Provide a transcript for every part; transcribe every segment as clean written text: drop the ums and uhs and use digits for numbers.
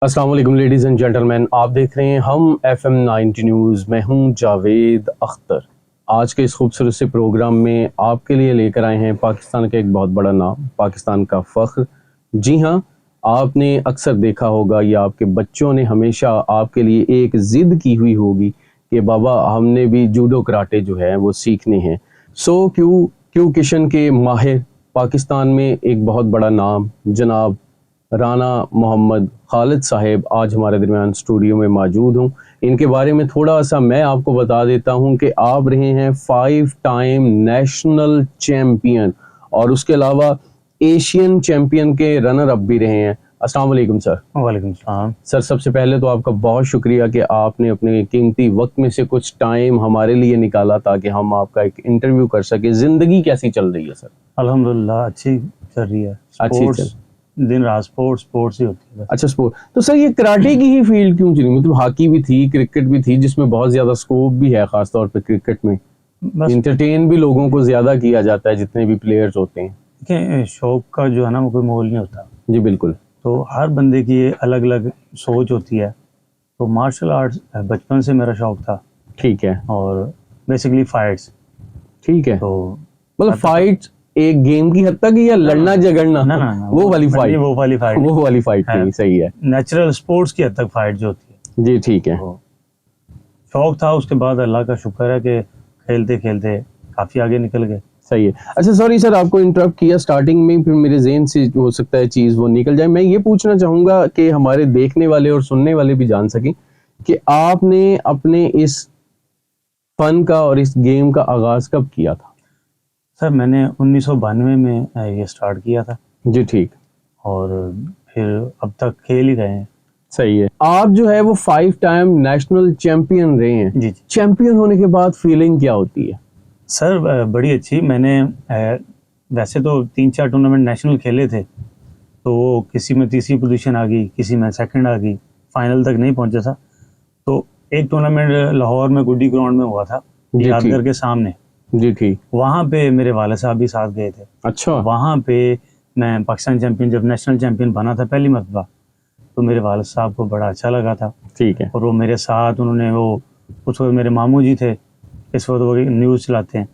अस्सलाम वालेकुम ladies and gentleman, आप देख रहे हैं हम FM 90 न्यूज़। मैं हूं जावेद अख्तर। आज के इस खूबसूरत से प्रोग्राम में आपके लिए लेकर आए हैं पाकिस्तान का एक बहुत बड़ा नाम, पाकिस्तान का फ़ख्र। जी हाँ, आपने अक्सर देखा होगा या आपके बच्चों ने हमेशा आपके लिए एक ज़िद की हुई होगी कि बाबा हमने भी जूडो कराटे जो है वो सीखने हैं। सो क्यू किशन के माहिर पाकिस्तान में एक बहुत बड़ा नाम जनाब राना मोहम्मद खालिद साहब आज हमारे दरमियान स्टूडियो में मौजूद हूँ। इनके बारे में थोड़ा सा मैं आपको बता देता हूँ कि आप रहे हैं 5 टाइम नेशनल चैम्पियन और उसके अलावा एशियन चैम्पियन के रनर अप भी रहे हैं। अस्सलाम वालेकुम सर। वालेकुम सलाम। सर सबसे पहले तो आपका बहुत शुक्रिया कि आपने अपने कीमती वक्त में से कुछ टाइम हमारे लिए निकाला ताकि हम आपका एक इंटरव्यू कर सके। ज़िंदगी कैसी चल रही है सर? अल्हम्दुलिल्लाह अच्छी चल रही है। अच्छी चल स्पोर्ट्स दिन रात स्पोर्ट्स ही होती है। अच्छा स्पोर्ट तो सर ये कराटे की ही फील्ड क्यों चुनी? मतलब हॉकी भी थी, क्रिकेट भी थी जिसमें बहुत ज्यादा स्कोप भी है, खास तौर पे क्रिकेट में बस इंटरटेन भी लोगों को ज्यादा किया जाता है जितने भी प्लेयर्स होते हैं। देखिए, शौक का जो है ना वो कोई मोल नहीं होता। जी बिल्कुल। तो हर बंदे की अलग अलग सोच होती है। तो मार्शल आर्ट्स बचपन से मेरा शौक था ठीक है। और बेसिकली फाइट्स। ठीक है, तो मतलब फाइट एक गेम की हद तक या लड़ना झगड़ना? ना ना ना वो वाली फाइट, वो वाली फाइट वो वाली फाइट नहीं, सही है। नेचुरल स्पोर्ट्स की हद तक फाइट जो होती है। जी ठीक है। तो शौक था, उसके बाद अल्लाह का शुक्र है कि खेलते खेलते काफ़ी आगे निकल गए। सही है। अच्छा सॉरी सर, आपको इंटरप्ट किया स्टार्टिंग में, फिर मेरे ज़हन से हो सकता है चीज़ वो निकल जाए। मैं ये पूछना चाहूँगा कि हमारे देखने वाले और सुनने वाले भी जान सकें कि आपने अपने इस फ़न का और इस गेम का आगाज़ कब किया था? सर मैंने 1992 में ये स्टार्ट किया था जी ठीक। और फिर अब तक खेल ही रहे हैं। सही है। आप जो है वो 5 टाइम नेशनल चैंपियन रहे हैं। जी जी चैंपियन होने के बाद फीलिंग क्या होती है? सर बड़ी अच्छी। मैंने वैसे तो 3-4 टूर्नामेंट नेशनल खेले थे, तो वो किसी में तीसरी पोजीशन आ गई, किसी में सेकंड आ गई, फाइनल तक नहीं पहुंचा था। तो एक टूर्नामेंट लाहौर में गुड्डी ग्राउंड में हुआ था, जी ठीक। यादगार के सामने। जी ठीक। वहाँ पे मेरे वाले साहब भी साथ गए थे। अच्छा। वहाँ पे मैं पाकिस्तान चैंपियन जब नेशनल चैंपियन बना था पहली मरतबा, तो मेरे वालिद साहब को बड़ा अच्छा लगा था। ठीक है। और वो मेरे साथ उन्होंने वो उस वक्त मेरे मामू जी थे, इस वक्त वो न्यूज़ चलाते हैं,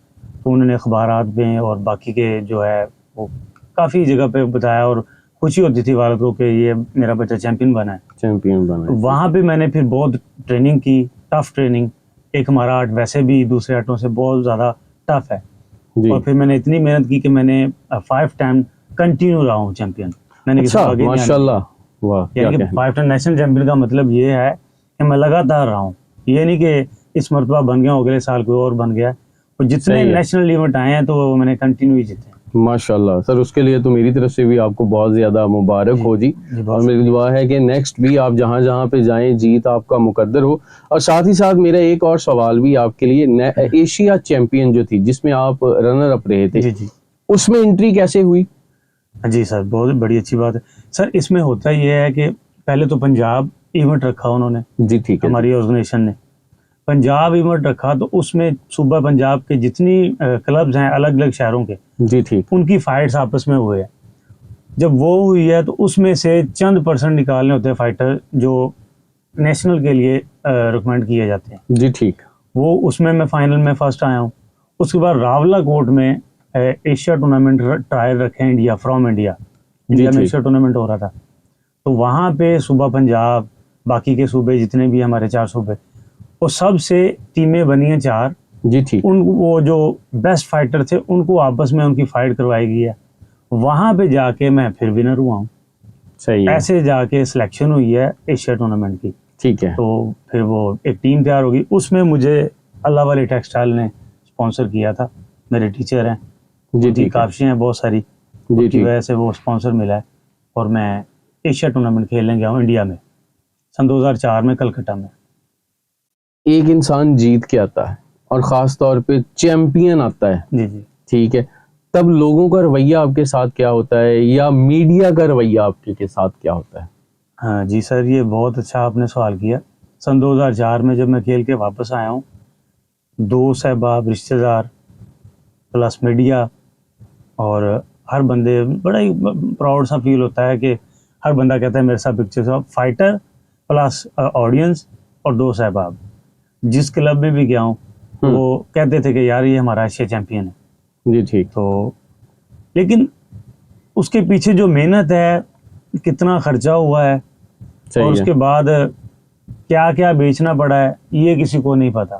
तो उन्होंने अखबारात में और बाकी के जो है वो काफ़ी जगह पे बताया और खुशी होती थी वालिद को कि ये मेरा बच्चा चैंपियन बना है। चैंपियन बना तो है। वहाँ पे मैंने फिर बहुत ट्रेनिंग की, टफ़ ट्रेनिंग। एक हमारा आर्ट वैसे भी दूसरे आर्टों से बहुत ज़्यादा टफ़ है। जी। और फिर मैंने इतनी मेहनत की कि मैंने 5 टाइम कंटिन्यू रहा हूँ चैंपियन। मैंने किसी अच्छा को आगे नहीं आने दिया। माशाल्लाह। वाह क्या यानी कि कहना। 5 टाइम नेशनल चैंपियन का मतलब ये है कि मैं लगातार रहा हूँ। ये नहीं कि इस मरतबा बन गया, अगले साल कोई और बन गया। और जितने सही है। नेशनल इवेंट आए हैं तो वो मैंने कंटिन्यू ही जीते हैं। माशाल्लाह सर, उसके लिए तो मेरी तरफ से भी आपको बहुत ज़्यादा मुबारक हो जी। जी और बहुत मेरी दुआ है कि नेक्स्ट भी आप जहाँ जहाँ पे जाएं जीत आपका मुकद्दर हो। और साथ ही साथ मेरा एक और सवाल भी आपके लिए, एशिया चैंपियन जो थी जिसमें आप रनर अप रहे थे, जी जी उसमें एंट्री कैसे हुई? जी सर, बहुत बड़ी अच्छी बात है। सर इसमें होता ये है कि पहले तो पंजाब इवेंट रखा उन्होंने, जी ठीक है जी। हमारी ऑर्गेनाइजेशन ने पंजाब इवेंट रखा, तो उसमें सूबा पंजाब के जितनी क्लब्स हैं अलग अलग शहरों के, जी ठीक। उनकी फाइट्स आपस में हुए हैं। जब वो हुई है तो उसमें से चंद परसेंट निकालने होते हैं फाइटर जो नेशनल के लिए रिकमेंड किए जाते हैं। जी ठीक। वो उसमें मैं फाइनल में फर्स्ट आया हूँ। उसके बाद रावला कोट में एशिया टूर्नामेंट ट्रायल रखे इंडिया फ्रॉम इंडिया। जी इंडिया में ठीक। एशिया टूर्नामेंट हो रहा था, तो वहाँ पे सूबा पंजाब, बाकी के सूबे जितने भी हमारे 4 सूबे, वो सब से टीमें बनी हैं 4। जी ठीक। उन वो जो बेस्ट फाइटर थे उनको आपस में उनकी फाइट करवाई गई है। वहाँ पे जाके मैं फिर विनर हुआ हूँ। सही है। ऐसे जाके सिलेक्शन हुई है एशिया टूर्नामेंट की। ठीक है। तो फिर वो एक टीम तैयार होगी, उसमें मुझे अल्लाह वाली टेक्सटाइल ने स्पॉन्सर किया था। मेरे टीचर हैं, जी उनकी ठीक है। काविशें हैं बहुत सारी, जी उनकी ठीक। वजह से वो स्पॉन्सर मिला है। और मैं एशिया टूर्नामेंट खेलने गया हूँ इंडिया में सन 2004 में कलकत्ता में। एक इंसान जीत के आता है और ख़ास तौर पे चैंपियन आता है, जी जी ठीक है, तब लोगों का रवैया आपके साथ क्या होता है या मीडिया का रवैया आपके के साथ क्या होता है? हाँ जी सर, ये बहुत अच्छा आपने सवाल किया। सन 2004 में जब मैं खेल के वापस आया हूँ, दोस्त अहबाब रिश्तेदार प्लस मीडिया और हर बंदे, बड़ा ही प्राउड सा फील होता है कि हर बंदा कहता है मेरे साथ pictures of fighter plus audience और 2 सहबाब। जिस क्लब में भी गया हूँ वो कहते थे कि यार ये हमारा एशिया चैंपियन है जी ठीक। तो लेकिन उसके पीछे जो मेहनत है, कितना खर्चा हुआ है और सही है। उसके बाद क्या क्या बेचना पड़ा है, ये किसी को नहीं पता।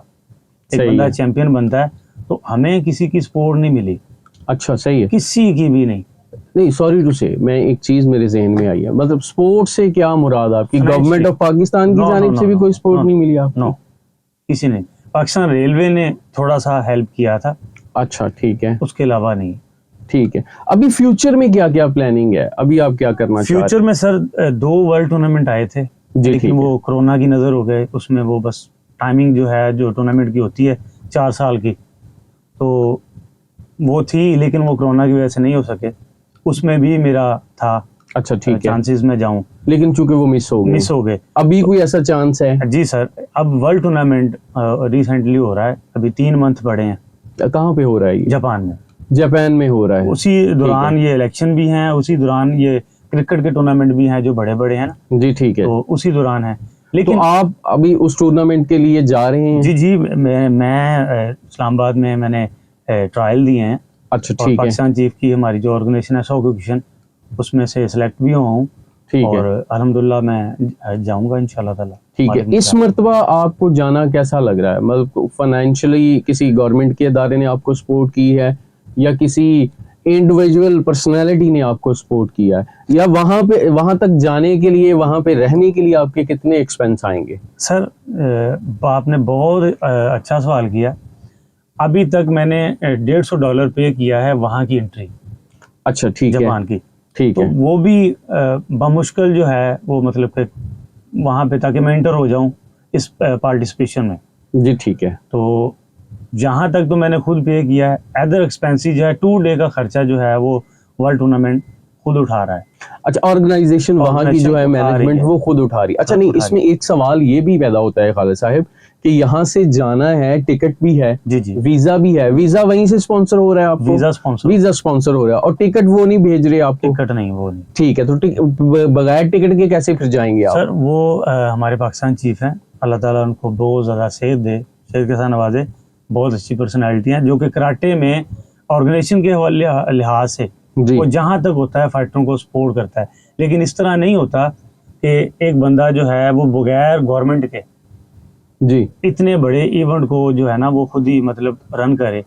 एक सही बंदा है। चैंपियन बनता है तो हमें किसी की सपोर्ट नहीं मिली, अच्छा सही है। किसी की भी नहीं। नहीं सॉरी टू से, मैं एक चीज मेरे जहन में आई है, मतलब स्पोर्ट से क्या मुराद आपकी? गवर्नमेंट ऑफ पाकिस्तान की नो नो जानिब नो से भी नो कोई सपोर्ट नो नहीं मिली आपको? नो, किसी ने। पाकिस्तान रेलवे ने थोड़ा सा हेल्प किया था, अच्छा ठीक है। उसके अलावा नहीं। ठीक है। अभी फ्यूचर में क्या क्या प्लानिंग है? अभी आप क्या करना चाह फ्यूचर रहे में सर 2 वर्ल्ड टूर्नामेंट आए थे, जी, लेकिन ठीक है। वो कोरोना की नज़र हो गए। उसमें वो बस टाइमिंग जो है जो टूर्नामेंट की होती है 4 साल की, तो वो थी, लेकिन वो कोरोना की वजह से नहीं हो सके। उसमें भी मेरा था हैं? अच्छा ठीक है। चांसेस में जाऊं, लेकिन चूंकि वो मिस हो गए। मिस हो गए। अभी कोई ऐसा चांस है? जी सर, अब वर्ल्ड टूर्नामेंट रिसेंटली हो रहा है, अभी 3 मंथ पड़े हैं कहाँ पे हो रहा है ये? जापान में। जापान में हो रहा है। उसी दौरान ये इलेक्शन भी हैं, उसी दौरान ये क्रिकेट के टूर्नामेंट भी हैं जो बड़े बड़े हैं ना, जी ठीक है। तो उसी दौरान है। तो लेकिन आप अभी उस टूर्नामेंट के लिए जा रहे हैं? जी जी, मैं इस्लामाबाद में मैंने ट्रायल दिए हैं अच्छा और ठीक है। पाकिस्तान चीफ की हमारी जो ऑर्गेनाइजेशन है सॉकोक्यूशन, उसमें से सिलेक्ट भी हुआ हूँ ठीक और है। अल्हम्दुलिल्लाह मैं जाऊंगा इंशाल्लाह ताला। ठीक है। मालिक ने इस चाहा। मर्तबा आपको जाना कैसा लग रहा है? मतलब फाइनेंशियली किसी गवर्नमेंट के इदारे ने आपको सपोर्ट की है या किसी इंडिविजुअल पर्सनालिटी ने आपको सपोर्ट किया है, या वहां तक जाने के लिए, वहां पे रहने के लिए आपके कितने एक्सपेंस आएंगे? सर आपने बहुत अच्छा सवाल किया। अभी तक मैंने $150 पे किया है वहाँ की एंट्री, अच्छा ठीक है। जापान की। ठीक तो है। वो भी बमुश्किल जो है वो, मतलब कि वहाँ पे ताकि मैं एंटर हो जाऊँ इस पार्टिसिपेशन में। जी ठीक है। तो जहाँ तक तो मैंने खुद पे किया है। अदर एक्सपेंसेस जो है 2 डे का खर्चा जो है वो वर्ल्ड टूर्नामेंट खुद उठा रहा है। अच्छा, ऑर्गेनाइजेशन वहाँ की जो है, ऑर्गेनाइजेशन उठा रही मैनेजमेंट, है, वो खुद उठा रही है। अच्छा नहीं, उठा इसमें रही है। एक सवाल ये भी पैदा होता है खालिद साहब कि यहाँ से जाना है, टिकट भी है, जी जी, वीजा भी है। वीजा वहीं से स्पॉन्सर हो रहा है आपको? वीजा स्पॉन्सर, वीजा स्पॉन्सर हो रहा है, और टिकट वो नहीं भेज रहे आपको? टिकट नहीं, वो नहीं। ठीक है। तो बगैर टिकट के कैसे फिर जाएंगे आप? सर वो हमारे पाकिस्तान चीफ हैं, अल्लाह ताला उनको बहुत ज़्यादा सेहत दे, सेहत के साथ नवाजे। बहुत अच्छी पर्सनैलिटी हैं जो कि कराटे में ऑर्गेनाइजेशन के लिहाज से जी वो जहाँ तक होता है फाइटरों को सपोर्ट करता है। लेकिन इस तरह नहीं होता कि एक बंदा जो है वो बगैर गवर्नमेंट के जी इतने बड़े इवेंट को जो है ना वो खुद ही मतलब रन करे।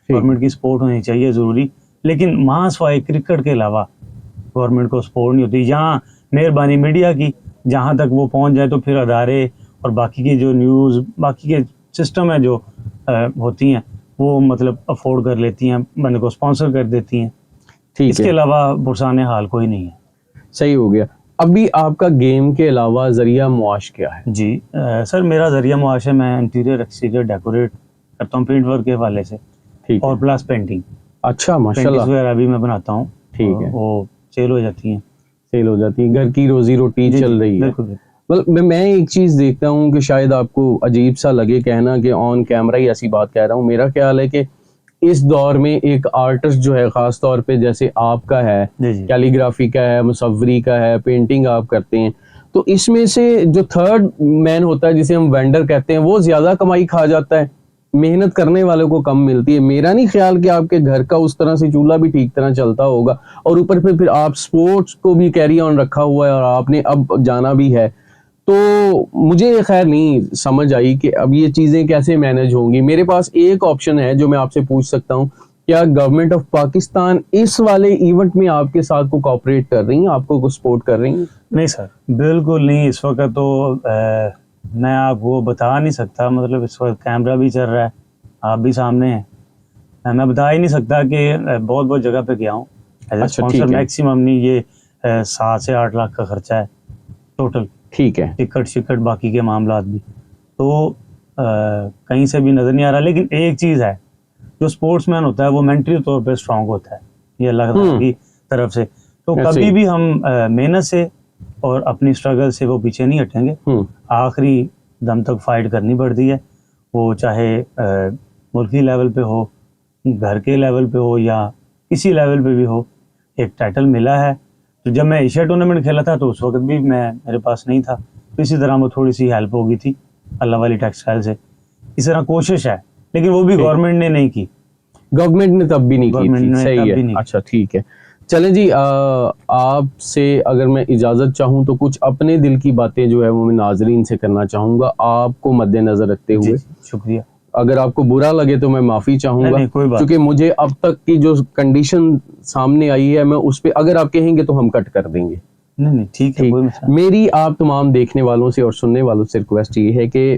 गवर्नमेंट की सपोर्ट होनी चाहिए ज़रूरी, लेकिन महासवाई क्रिकेट के अलावा गवर्नमेंट को सपोर्ट नहीं होती। यहाँ मेहरबानी मीडिया की, जहाँ तक वो पहुँच जाए तो फिर अदारे और बाकी के जो न्यूज़, बाकी के सिस्टम है जो होती हैं, वो मतलब अफोर्ड कर लेती हैं, बंदे को स्पॉन्सर कर देती हैं। ठीक इसके है। अलावा पुरसाने हाल कोई नहीं है। सही हो गया। अभी आपका गेम के अलावा जरिया मुआश क्या है? जी सर, मेरा जरिया मुआश है, मैं इंटीरियर एक्सटीरियर डेकोरेट करता हूँ पेंट वर्क के हवाले से, ठीक और है। Plus painting. अच्छा पेंटिंग्स माशाल्लाह। वगैरह भी मैं बनाता हूँ, ठीक है। वो सेल हो जाती हैं। सेल हो जाती है, घर की रोजी रोटी जी चल जी, रही है। बिल्कुल बिल्कुल। मतलब मैं एक चीज़ देखता हूँ कि शायद आपको अजीब सा लगे कहना कि ऑन कैमरा ही ऐसी बात कह रहा हूँ, मेरा ख्याल है कि इस दौर में एक आर्टिस्ट जो है, ख़ास तौर पे जैसे आपका है, जी जी, कैलीग्राफी का है, मुसव्वरी का है, पेंटिंग आप करते हैं, तो इसमें से जो थर्ड मैन होता है जिसे हम वेंडर कहते हैं, वो ज़्यादा कमाई खा जाता है, मेहनत करने वालों को कम मिलती है। मेरा नहीं ख्याल कि आपके घर का उस तरह से चूल्हा भी ठीक तरह चलता होगा, और ऊपर पे फिर आप स्पोर्ट्स को भी कैरी ऑन रखा हुआ है और आपने अब जाना भी है, तो मुझे खैर नहीं समझ आई कि अब ये चीज़ें कैसे मैनेज होंगी। मेरे पास एक ऑप्शन है जो मैं आपसे पूछ सकता हूँ, क्या गवर्नमेंट ऑफ पाकिस्तान इस वाले इवेंट में आपके साथ को कोऑपरेट कर रही है, आपको कुछ सपोर्ट कर रही है? नहीं सर, बिल्कुल नहीं। इस वक्त तो मैं आपको बता नहीं सकता, मतलब इस वक्त कैमरा भी चल रहा है, आप भी सामने हैं, मैं बता ही नहीं सकता कि बहुत बहुत जगह पे गया हूँ एज ए अच्छा स्पॉन्सर। ठीक है। मैक्सिमम नहीं, ये 7 से 8 लाख का खर्चा है टोटल, ठीक है। टिकट शिकट बाकी के मामलात भी। तो कहीं से भी नज़र नहीं आ रहा। लेकिन एक चीज़ है, जो स्पोर्ट्समैन होता है वो मेंटली तौर पे स्ट्रांग होता है, ये अल्लाह ताला की तरफ से। तो ऐसे कभी ही। भी हम मेहनत से और अपनी स्ट्रगल से वो पीछे नहीं हटेंगे। आखिरी दम तक फाइट करनी पड़ती है, वो चाहे मुल्की लेवल पे हो, घर के लेवल पे हो, या किसी लेवल पे भी हो। एक टाइटल मिला है तो जब मैं एशिया टूर्नामेंट खेला था तो उस वक्त भी मेरे पास नहीं था, तो इसी तरह वो थोड़ी सी हेल्प हो गई थी अल्लाह वाली टेक्सटाइल से। इस तरह कोशिश है, लेकिन वो भी गवर्नमेंट ने नहीं की। गवर्नमेंट ने तब भी नहीं की गवर्नमेंट थी, ने सही तब है। भी नहीं की। अच्छा ठीक है, चलें जी, आपसे अगर मैं इजाज़त चाहूँ तो कुछ अपने दिल की बातें जो है वो मैं नाजरीन से करना चाहूँगा, आपको मद्देनज़र रखते जी हुए। जी, शुक्रिया। अगर आपको बुरा लगे तो मैं माफ़ी चाहूँगा, नहीं, कोई बात क्योंकि मुझे अब तक की जो कंडीशन सामने आई है मैं उस पे अगर आप कहेंगे तो हम कट कर देंगे। नहीं, ठीक है, ठीक, कोई मसला नहीं। मेरी आप तमाम देखने वालों से और सुनने वालों से रिक्वेस्ट ये है कि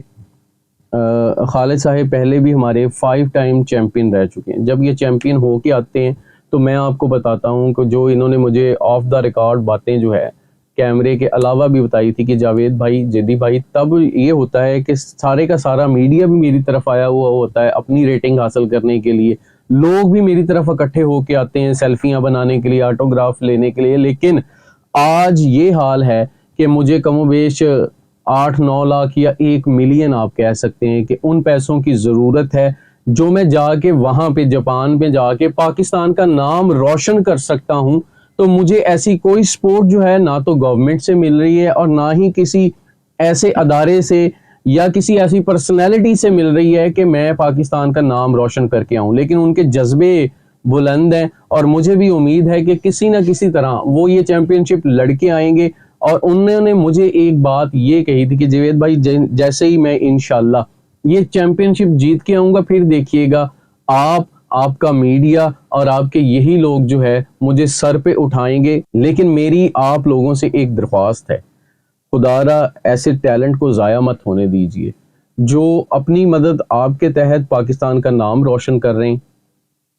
खालिद साहब पहले भी हमारे 5 टाइम चैम्पियन रह चुके हैं। जब ये चैम्पियन हो के आते हैं तो मैं आपको बताता हूँ कि जो इन्होंने मुझे ऑफ द रिकॉर्ड बातें जो है कैमरे के अलावा भी बताई थी कि जावेद भाई, जदी भाई, तब ये होता है कि सारे का सारा मीडिया भी मेरी तरफ आया हुआ होता है अपनी रेटिंग हासिल करने के लिए, लोग भी मेरी तरफ इकट्ठे होके आते हैं सेल्फियां बनाने के लिए, ऑटोग्राफ लेने के लिए। लेकिन आज ये हाल है कि मुझे कमोबेश 8-9 लाख या 1 मिलियन आप कह सकते हैं कि उन पैसों की ज़रूरत है जो मैं जाके वहाँ पे जापान पे जाके पाकिस्तान का नाम रोशन कर सकता हूँ। तो मुझे ऐसी कोई सपोर्ट जो है ना तो गवर्नमेंट से मिल रही है और ना ही किसी ऐसे अदारे से या किसी ऐसी पर्सनैलिटी से मिल रही है कि मैं पाकिस्तान का नाम रोशन करके आऊँ। लेकिन उनके जज्बे बुलंद हैं और मुझे भी उम्मीद है कि किसी ना किसी तरह वो ये चैम्पियनशिप लड़के आएंगे। और उन्होंने मुझे एक बात ये कही थी कि जावेद भाई, जैसे ही मैं इंशाल्लाह ये चैंपियनशिप जीत के आऊंगा फिर देखिएगा आप, आपका मीडिया और आपके यही लोग जो है मुझे सर पे उठाएंगे। लेकिन मेरी आप लोगों से एक दरख्वास्त है, खुदारा ऐसे टैलेंट को ज़ाया मत होने दीजिए जो अपनी मदद आपके तहत पाकिस्तान का नाम रोशन कर रहे हैं।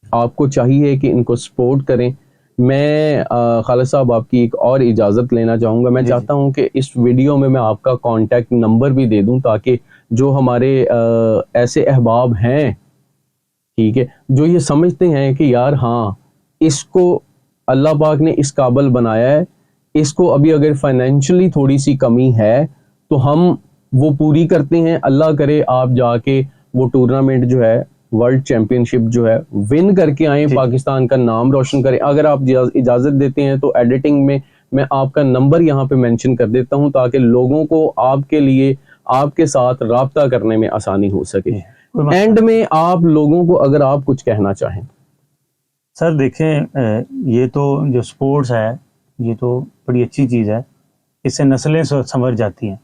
आपको चाहिए कि इनको सपोर्ट करें। मैं खालिद साहब आपकी एक और इजाज़त लेना चाहूँगा। मैं चाहता हूँ कि इस वीडियो में मैं आपका कॉन्टैक्ट नंबर भी दे दूँ ताकि जो हमारे ऐसे अहबाब हैं, ठीक है, जो ये समझते हैं कि यार हाँ, इसको अल्लाह पाक ने इस काबिल बनाया है, इसको अभी अगर फाइनेंशियली थोड़ी सी कमी है तो हम वो पूरी करते हैं। अल्लाह करे आप जाके वो टूर्नामेंट जो है, वर्ल्ड चैंपियनशिप जो है विन करके आए, पाकिस्तान का नाम रोशन करें। अगर आप इजाज़त देते हैं तो एडिटिंग में मैं आपका नंबर यहाँ पे मेंशन कर देता हूँ ताकि लोगों को आपके लिए, आपके साथ राब्ता करने में आसानी हो सके। एंड में आप लोगों को अगर आप कुछ कहना चाहें। सर देखें, ये तो जो स्पोर्ट्स है ये तो बड़ी अच्छी चीज़ है, इससे नस्लें संवर जाती हैं।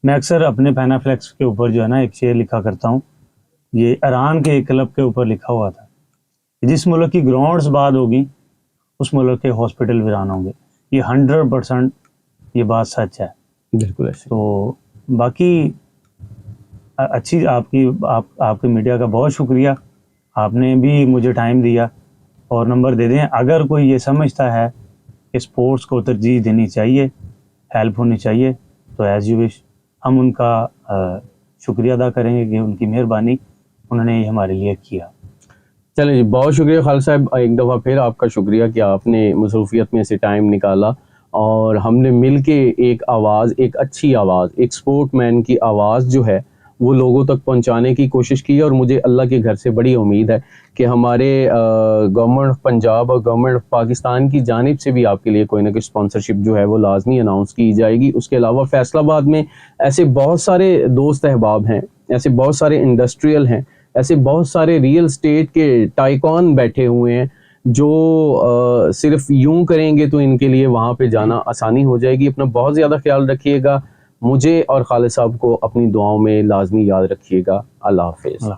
मैं अक्सर अपने पैनाफ्लेक्स के ऊपर जो है ना एक शेर लिखा करता हूँ, ये ईरान के एक क्लब के ऊपर लिखा हुआ था, जिस मुल्क की ग्राउंड्स बाद होगी उस मुल्क के हॉस्पिटल वीरान होंगे। ये 100% ये बात सच है, बिल्कुल ऐसे। तो बाकी अच्छी आपके मीडिया का बहुत शुक्रिया, आपने भी मुझे टाइम दिया और नंबर दे दें। अगर कोई ये समझता है कि स्पोर्ट्स को तरजीह देनी चाहिए, हेल्प होनी चाहिए, तो एज़ यू विश, हम उनका शुक्रिया अदा करेंगे कि उनकी मेहरबानी, उन्होंने ये हमारे लिए किया। चलें जी, बहुत शुक्रिया खालिद साहब, एक दफ़ा फिर आपका शुक्रिया कि आपने मसरूफियत में से टाइम निकाला और हमने मिल के एक आवाज़, एक अच्छी आवाज़, एक स्पोर्टमैन की आवाज़ जो है वो लोगों तक पहुंचाने की कोशिश की। और मुझे अल्लाह के घर से बड़ी उम्मीद है कि हमारे गवर्नमेंट ऑफ पंजाब और गवर्नमेंट ऑफ पाकिस्तान की जानिब से भी आपके लिए कोई ना कोई स्पॉन्सरशिप जो है वो लाजमी अनाउंस की जाएगी। उसके अलावा फैसलाबाद में ऐसे बहुत सारे दोस्त अहबाब हैं, ऐसे बहुत सारे इंडस्ट्रियल हैं, ऐसे बहुत सारे रियल स्टेट के टाइकॉन बैठे हुए हैं जो सिर्फ यूं करेंगे तो इनके लिए वहाँ पे जाना आसानी हो जाएगी। अपना बहुत ज़्यादा ख्याल रखिएगा, मुझे और खालिद साहब को अपनी दुआओं में लाजमी याद रखिएगा। अल्लाह हाफ़िज़।